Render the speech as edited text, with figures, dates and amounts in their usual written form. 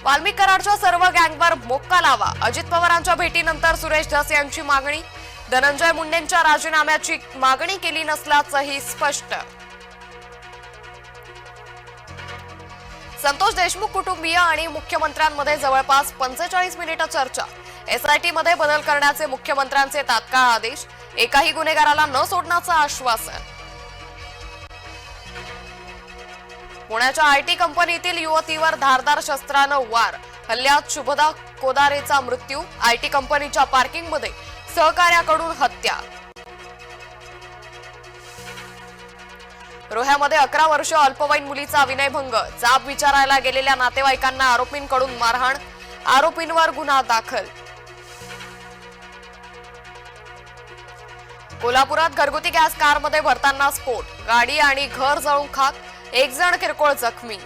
वाल्मिक कराडच्या सर्व गँगवर मोक्का लावा. अजित पवारांच्या भेटीनंतर सुरेश धस यांची मागणी. धनंजय मुंडेंच्या राजीनाम्याची मागणी केली नसल्याचंही स्पष्ट. संतोष देशमुख कुटुंबीय आणि मुख्यमंत्र्यांमध्ये जवळपास 45 मिनिटं चर्चा. एसआयटी मध्ये बदल करण्याचे मुख्यमंत्र्यांचे तात्काळ आदेश. एकाही गुन्हेगाराला न सोडण्याचं आश्वासन. पुण्याच्या आयटी कंपनीतील युवतीवर धारदार शस्त्रानं वार. हल्ल्यात शुभदा कोदारेचा मृत्यू. आयटी कंपनीच्या पार्किंगमध्ये सहकार्याकडून हत्या. रोह्यामध्ये 11 वर्ष अल्पवयीन मुलीचा विनयभंग. जाब विचारायला गेलेल्या नातेवाईकांना आरोपींकडून मारहाण. आरोपींवर गुन्हा दाखल. कोल्हापुरात घरगुती गॅस कारमध्ये भरताना स्फोट. गाडी आणि घर जळून खाक. एक जण किरकोळ जखमी.